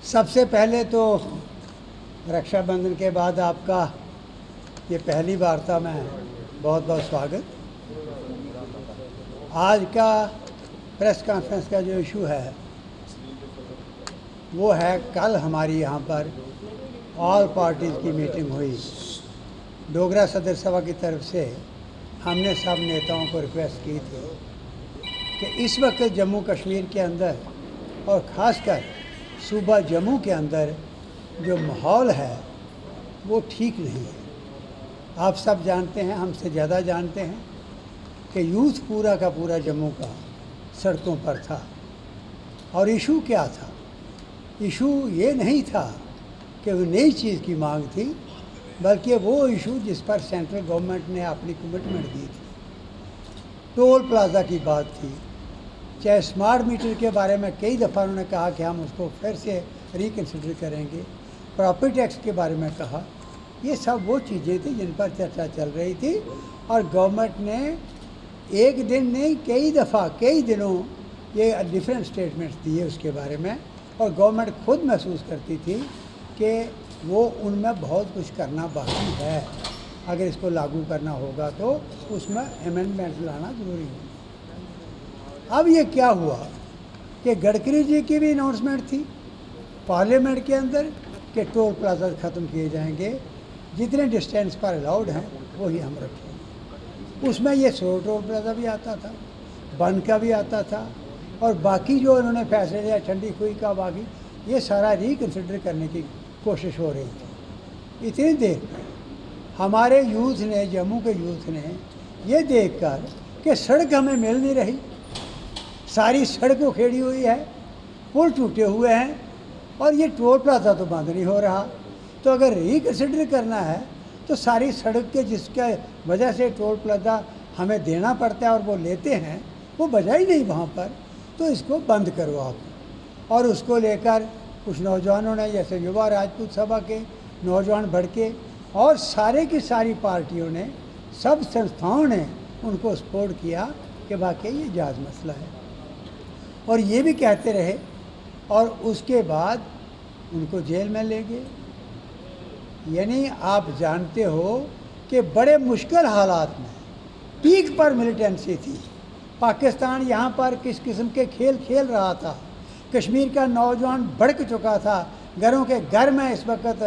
सबसे पहले तो रक्षाबंधन के बाद आपका ये पहली वार्ता में बहुत बहुत स्वागत। आज का प्रेस कॉन्फ्रेंस का जो इशू है वो है, कल हमारी यहाँ पर ऑल पार्टीज़ की मीटिंग हुई। डोगरा सदर सभा की तरफ से हमने सब नेताओं को रिक्वेस्ट की थी कि इस वक्त जम्मू कश्मीर के अंदर और ख़ासकर सूबा जम्मू के अंदर जो माहौल है वो ठीक नहीं है। आप सब जानते हैं, हमसे ज़्यादा जानते हैं कि यूथ पूरा का पूरा जम्मू का सड़कों पर था। और इशू क्या था? इशू ये नहीं था कि वो नई चीज़ की मांग थी, बल्कि वो इशू जिस पर सेंट्रल गवर्नमेंट ने अपनी कमिटमेंट दी थी, टोल प्लाज़ा की बात थी। चाहे स्मार्ट मीटर के बारे में कई दफ़ा उन्होंने कहा कि हम उसको फिर से रिकन्सिडर करेंगे, प्रॉपर्टी टैक्स के बारे में कहा। ये सब वो चीज़ें थी जिन पर चर्चा चल रही थी और गवर्नमेंट ने एक दिन नहीं कई दफ़ा कई दिनों ये डिफरेंट स्टेटमेंट्स दिए उसके बारे में। और गवर्नमेंट खुद महसूस करती थी कि वो उनमें बहुत कुछ करना बाकी है, अगर इसको लागू करना होगा तो उसमें अमेंडमेंट लाना ज़रूरी है। अब ये क्या हुआ कि गडकरी जी की भी अनाउंसमेंट थी पार्लियामेंट के अंदर कि टोल प्लाजा ख़त्म किए जाएंगे, जितने डिस्टेंस पर अलाउड हैं वही हम रखेंगे। उसमें ये सो टोल प्लाजा भी आता था, बन का भी आता था, और बाकी जो उन्होंने फैसले लिया ठंडी खुई का, बाकी ये सारा रिकन्सिडर करने की कोशिश हो रही थी। इतनी देर हमारे यूथ ने, जम्मू के यूथ ने ये देखकर कि सड़क हमें मिल नहीं रही, सारी सड़क उखेड़ी हुई है, पुल टूटे हुए हैं और ये टोल प्लाजा तो बंद नहीं हो रहा, तो अगर रिकन्सिडर करना है तो सारी सड़क के जिसके वजह से टोल प्लाजा हमें देना पड़ता है और वो लेते हैं, वो बजा ही नहीं वहाँ पर, तो इसको बंद करो आप। और उसको लेकर कुछ नौजवानों ने, जैसे युवा राजपूत सभा के नौजवान भड़के और सारे की सारी पार्टियों ने, सब संस्थाओं ने उनको सपोर्ट किया कि वाकई ये जायज़ मसला है, और ये भी कहते रहे। और उसके बाद उनको जेल में ले गए। यानी आप जानते हो कि बड़े मुश्किल हालात में पीक पर मिलिटेंसी थी। पाकिस्तान यहाँ पर किस किस्म के खेल खेल रहा था, कश्मीर का नौजवान भड़क चुका था, घरों के घर में इस वक्त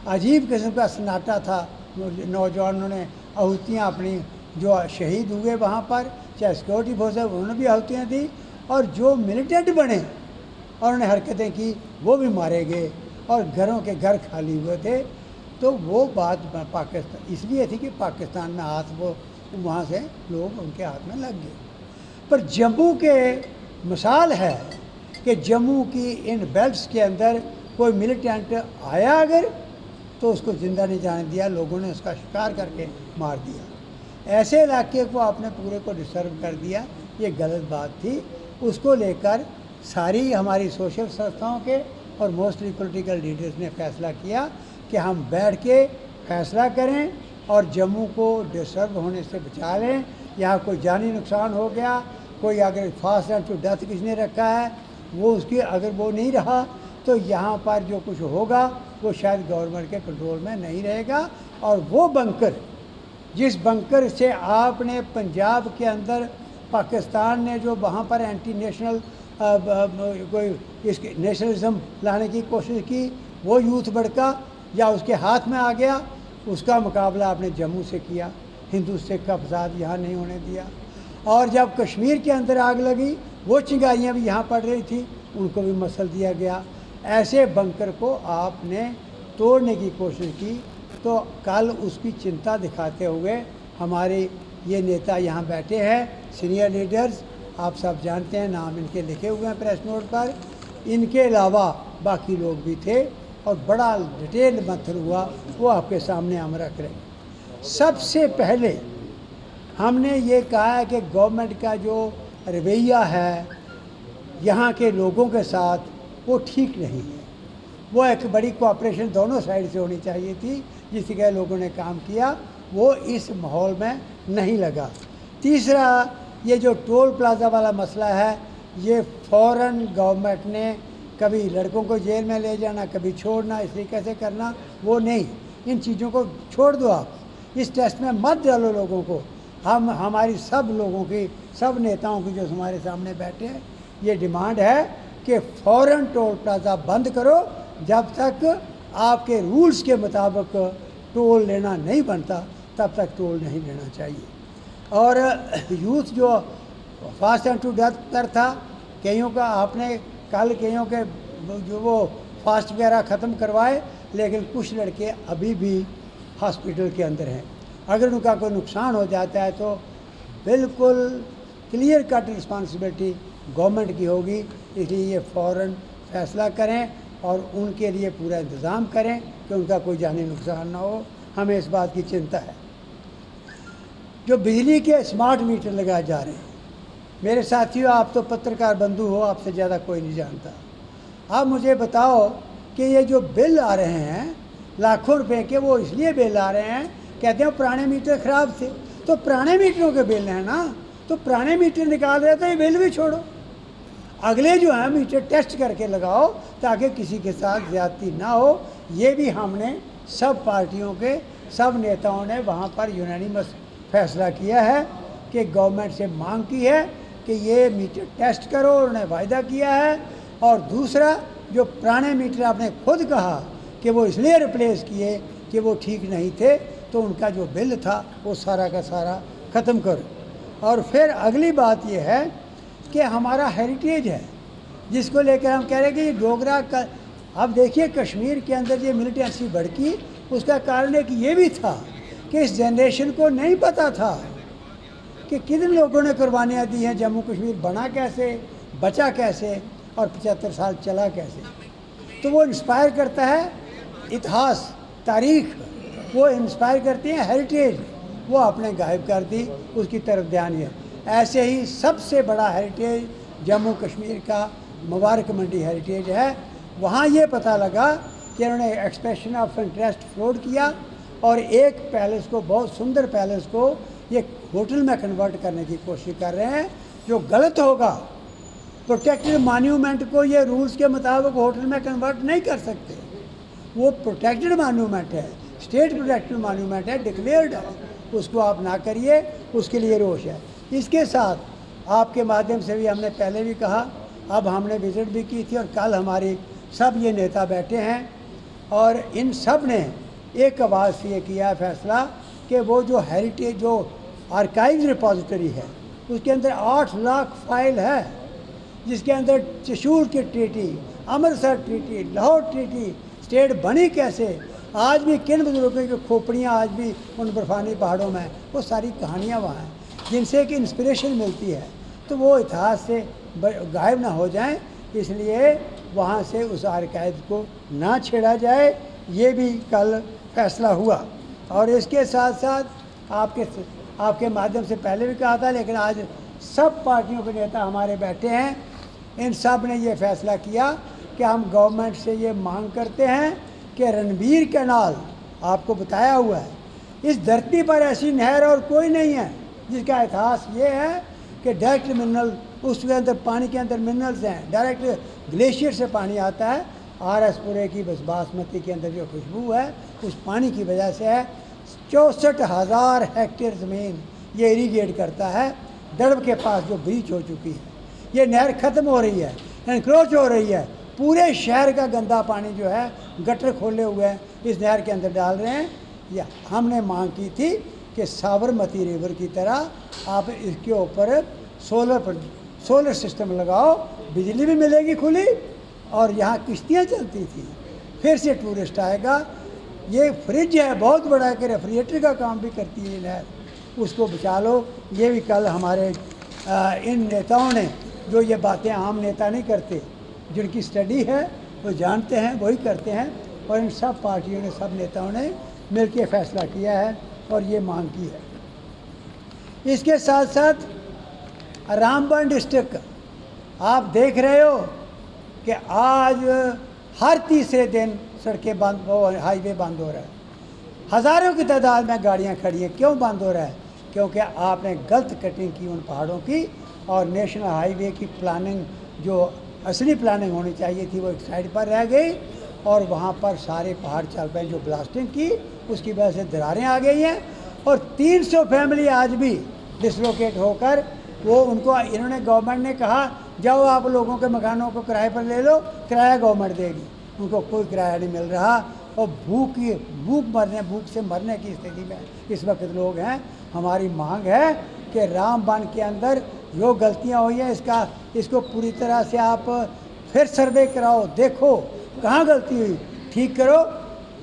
अजीब किस्म का सन्नाटा था। नौजवानों ने आहुतियाँ अपनी, जो शहीद हुए वहाँ पर, चाहे सिक्योरिटी फोर्स है उन्होंने भी आहुतियाँ दी, और जो मिलिटेंट बने और उन्होंने हरकतें की वो भी मारे गए, और घरों के घर खाली हुए थे। तो वो बात पाकिस्तान इसलिए थी कि पाकिस्तान में हाथ, वो वहाँ से लोग उनके हाथ में लग गए। पर जम्मू के मिसाल है कि जम्मू की इन बेल्ट्स के अंदर कोई मिलिटेंट आया अगर, तो उसको ज़िंदा नहीं जाने दिया, लोगों ने उसका शिकार करके मार दिया। ऐसे इलाके को आपने पूरे को डिस्टर्ब कर दिया, ये गलत बात थी। उसको लेकर सारी हमारी सोशल संस्थाओं के और मोस्टली पॉलिटिकल लीडर्स ने फैसला किया कि हम बैठ के फैसला करें और जम्मू को डिस्टर्ब होने से बचा लें। यहाँ कोई जानी नुकसान हो गया, कोई अगर फास्ट एंड टू डेथ किसने रखा है, वो उसकी अगर वो नहीं रहा तो यहाँ पर जो कुछ होगा वो शायद गवर्नमेंट के कंट्रोल में नहीं रहेगा। और वो बंकर, जिस बंकर से आपने पंजाब के अंदर पाकिस्तान ने जो वहाँ पर एंटी नेशनल कोई इसके नेशनलिज्म लाने की कोशिश की, वो यूथ भड़का या उसके हाथ में आ गया, उसका मुकाबला आपने जम्मू से किया। हिंदू सिख का फसाद यहाँ नहीं होने दिया। और जब कश्मीर के अंदर आग लगी, वो चिंगारियाँ भी यहाँ पड़ रही थी, उनको भी मसल दिया गया। ऐसे बंकर को आपने तोड़ने की कोशिश की। तो कल उसकी चिंता दिखाते हुए हमारे ये नेता यहाँ बैठे हैं, सीनियर लीडर्स, आप सब जानते हैं, नाम इनके लिखे हुए हैं प्रेस नोट पर। इनके अलावा बाकी लोग भी थे और बड़ा डिटेल मंथन हुआ, वो आपके सामने हम रख रहे हैं। सबसे पहले हमने ये कहा है कि गवर्नमेंट का जो रवैया है यहाँ के लोगों के साथ, वो ठीक नहीं है। वो एक बड़ी कोऑपरेशन दोनों साइड से होनी चाहिए थी, जिस तरह लोगों ने काम किया वो इस माहौल में नहीं लगा। तीसरा, ये जो टोल प्लाज़ा वाला मसला है, ये फ़ौरन गवर्नमेंट ने कभी लड़कों को जेल में ले जाना, कभी छोड़ना, इस तरीके से करना, वो नहीं। इन चीज़ों को छोड़ दो आप, इस टेस्ट में मत डालो लोगों को। हम हमारी सब लोगों की, सब नेताओं की जो हमारे सामने बैठे हैं, ये डिमांड है कि फ़ौरन टोल प्लाज़ा बंद करो। जब तक आपके रूल्स के मुताबिक टोल लेना नहीं बनता तब तक टोल नहीं लेना चाहिए। और यूथ जो फास्ट एंड टू डेथ पर था, कईयों का आपने कल कईयों के जो वो फास्ट वगैरह ख़त्म करवाए, लेकिन कुछ लड़के अभी भी हॉस्पिटल के अंदर हैं। अगर उनका कोई नुकसान हो जाता है तो बिल्कुल क्लियर कट रिस्पॉन्सिबिलिटी गवर्नमेंट की होगी। इसलिए ये फ़ौरन फैसला करें और उनके लिए पूरा इंतज़ाम करें कि उनका कोई जानी नुकसान ना हो। हमें इस बात की चिंता है। जो बिजली के स्मार्ट मीटर लगाए जा रहे हैं, मेरे साथियों, आप तो पत्रकार बंधु हो, आपसे ज़्यादा कोई नहीं जानता। आप मुझे बताओ कि ये जो बिल आ रहे हैं लाखों रुपए के, वो इसलिए बिल आ रहे हैं, कहते हैं पुराने मीटर ख़राब थे, तो पुराने मीटरों के बिल हैं ना, तो पुराने मीटर निकाल रहे तो ये बिल भी छोड़ो। अगले जो है मीटर टेस्ट करके लगाओ ताकि किसी के साथ ज़्यादती ना हो। ये भी हमने सब पार्टियों के सब नेताओं ने वहाँ पर यूनानिमस फैसला किया है कि गवर्नमेंट से मांग की है कि ये मीटर टेस्ट करो, उन्होंने वायदा किया है। और दूसरा, जो पुराने मीटर आपने खुद कहा कि वो इसलिए रिप्लेस किए कि वो ठीक नहीं थे, तो उनका जो बिल था वो सारा का सारा ख़त्म करो। और फिर अगली बात ये है कि हमारा हेरिटेज है जिसको लेकर हम कह रहे हैं कि ये डोगरा का, अब देखिए कश्मीर के अंदर ये मिलिटेंसी भड़की, उसका कारण एक ये भी था कि इस जनरेशन को नहीं पता था कि कितने लोगों ने कुर्बानियाँ दी हैं, जम्मू कश्मीर बना कैसे, बचा कैसे और 75 साल चला कैसे। तो वो इंस्पायर करता है इतिहास, तारीख, वो इंस्पायर करती है हेरिटेज, वो आपने गायब कर दी, उसकी तरफ ध्यान है। ऐसे ही सबसे बड़ा हेरिटेज जम्मू कश्मीर का मुबारक मंडी हेरिटेज है। वहाँ ये पता लगा कि उन्होंने एक्सप्रेशन ऑफ इंटरेस्ट फ्लोट किया और एक पैलेस को, बहुत सुंदर पैलेस को, ये होटल में कन्वर्ट करने की कोशिश कर रहे हैं, जो गलत होगा। प्रोटेक्टेड मॉन्यूमेंट को ये रूल्स के मुताबिक होटल में कन्वर्ट नहीं कर सकते। वो प्रोटेक्टेड मॉन्यूमेंट है, स्टेट प्रोटेक्टेड मॉन्यूमेंट है, डिक्लेयर्ड है, उसको आप ना करिए, उसके लिए रोष है। इसके साथ आपके माध्यम से भी हमने पहले भी कहा, अब हमने विजिट भी की थी और कल हमारी सब ये नेता बैठे हैं और इन सब ने एक आवाज़ से ये किया फैसला कि वो जो हेरिटेज, जो आर्काइव रिपोजिटरी है, उसके अंदर 8 लाख फाइल है, जिसके अंदर चशूल की treaty, Amritsar treaty, Lahore treaty, state बनी कैसे, आज भी किन बुजुर्गों की खोपड़ियाँ आज भी उन बर्फानी पहाड़ों में, वो सारी कहानियाँ वहाँ हैं जिनसे कि इंस्पिरेशन मिलती है। तो वो इतिहास से गायब ना हो जाएं, इसलिए वहाँ से उस आर्काइव को ना छेड़ा जाए, ये भी कल फैसला हुआ। और इसके साथ साथ आपके माध्यम से पहले भी कहा था, लेकिन आज सब पार्टियों के नेता हमारे बैठे हैं, इन सब ने ये फैसला किया कि हम गवर्नमेंट से ये मांग करते हैं कि रणवीर कैनाल, आपको बताया हुआ है, इस धरती पर ऐसी नहर और कोई नहीं है जिसका इतिहास ये है कि डायरेक्ट मिनरल, उसके अंदर पानी के अंदर मिनरल्स हैं, डायरेक्ट ग्लेशियर से पानी आता है। आरएसपुरे की बस बासमती के अंदर जो खुशबू है उस पानी की वजह से है। 64,000 हेक्टेयर ज़मीन ये इरीगेट करता है। दड़ब के पास जो ब्रीच हो चुकी है, ये नहर ख़त्म हो रही है, एनक्रोच हो रही है, पूरे शहर का गंदा पानी जो है गटर खोले हुए हैं इस नहर के अंदर डाल रहे हैं। या हमने मांग की थी कि साबरमती रिवर की तरह आप इसके ऊपर सोलर सिस्टम लगाओ, बिजली भी मिलेगी खुली और यहाँ किश्तियाँ चलती थी, फिर से टूरिस्ट आएगा। ये फ्रिज है बहुत बड़ा है कि रेफ्रिजरेटर का काम भी करती है नहर, उसको बचा लो। ये भी कल हमारे इन नेताओं ने, जो ये बातें आम नेता नहीं करते, जिनकी स्टडी है वो जानते हैं, वही करते हैं। और इन सब पार्टियों ने, सब नेताओं ने मिलकर फैसला किया है और ये मांग की है। इसके साथ साथ रामबन डिस्ट्रिक्ट, आप देख रहे हो कि आज हर तीसरे दिन सड़कें बंद, हाईवे बंद हो रहा है, हज़ारों की तादाद में गाड़ियां खड़ी हैं। क्यों बंद हो रहा है? क्योंकि आपने गलत कटिंग की उन पहाड़ों की, और नेशनल हाईवे की प्लानिंग जो असली प्लानिंग होनी चाहिए थी वो एक साइड पर रह गई और वहाँ पर सारे पहाड़ चल पे जो ब्लास्टिंग की उसकी वजह से दरारें आ गई हैं और 300 फैमिली आज भी डिसलोकेट होकर वो उनको इन्होंने गवर्नमेंट ने कहा जाओ आप लोगों के मकानों को किराए पर ले लो, किराया गवर्नमेंट देगी, उनको कोई किराया नहीं मिल रहा और भूख से मरने की स्थिति में इस वक्त लोग हैं। हमारी मांग है कि रामबन के अंदर जो गलतियां हुई हैं इसको पूरी तरह से आप फिर सर्वे कराओ, देखो कहाँ गलती हुई, ठीक करो।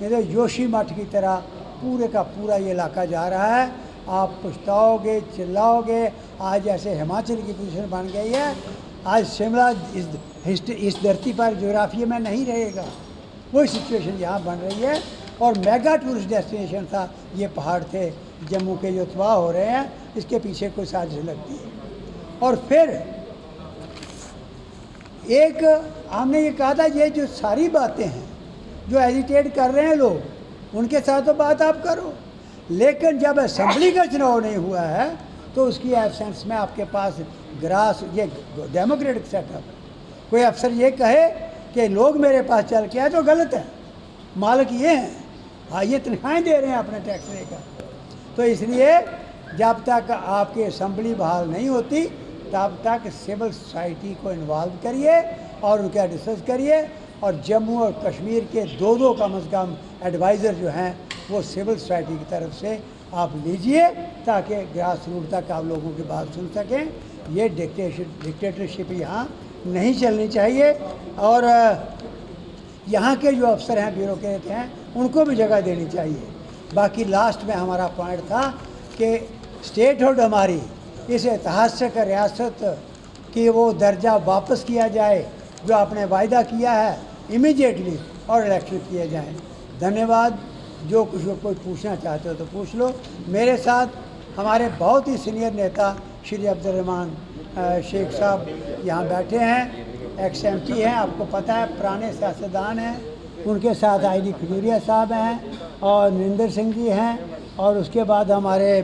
नहीं तो जोशी मठ की तरह पूरे का पूरा ये इलाका जा रहा है, आप पछताओगे, चिल्लाओगे। आज ऐसे हिमाचल की पोजीशन बन गई है, आज शिमला इस धरती पर ज्योग्राफी में नहीं रहेगा, वही सिचुएशन यहाँ बन रही है। और मेगा टूरिस्ट डेस्टिनेशन था, ये पहाड़ थे जम्मू के जो तबाह हो रहे हैं, इसके पीछे कोई साजिश लगती है। और फिर एक हमने ये कहा था, ये जो सारी बातें हैं जो एजिटेट कर रहे हैं लोग, उनके साथ तो बात आप करो, लेकिन जब असेंबली का चुनाव नहीं हुआ है तो उसकी एब्सेंस में आपके पास ये डेमोक्रेटिक सेटअप है। कोई अफसर ये कहे कि लोग मेरे पास चल के आए तो गलत है, मालिक ये हैं, हाँ ये तनख्वाहें दे रहे हैं अपने टैक्स लेकर। तो इसलिए जब तक आपकी असेंबली बहाल नहीं होती तब तक सिविल सोसाइटी को इन्वॉल्व करिए और उनका डिस्कस करिए। और जम्मू और कश्मीर के दो कम अज़ कम एडवाइज़र जो हैं वो सिविल सोसाइटी की तरफ से आप लीजिए ताकि ग्रास रूट तक आप लोगों की बात सुन सकें। ये डिक्टेटरशिप यहाँ नहीं चलनी चाहिए और यहाँ के जो अफसर हैं, ब्यूरोक्रेट हैं, उनको भी जगह देनी चाहिए। बाकी लास्ट में हमारा पॉइंट था कि स्टेटहुड हमारी इस ऐतिहासिक रियासत की वो दर्जा वापस किया जाए जो आपने वायदा किया है इमीडिएटली, और इलेक्शन किए जाएं। धन्यवाद। जो कुछ कोई पूछना चाहते हो तो पूछ लो। मेरे साथ हमारे बहुत ही सीनियर नेता श्री अब्दुर्रहमान शेख साहब यहाँ बैठे हैं, एक्स-MP हैं, आपको पता है, पुराने सियासतदान हैं। उनके साथ ID खजूरिया साहब हैं और नरेंद्र सिंह जी हैं और उसके बाद हमारे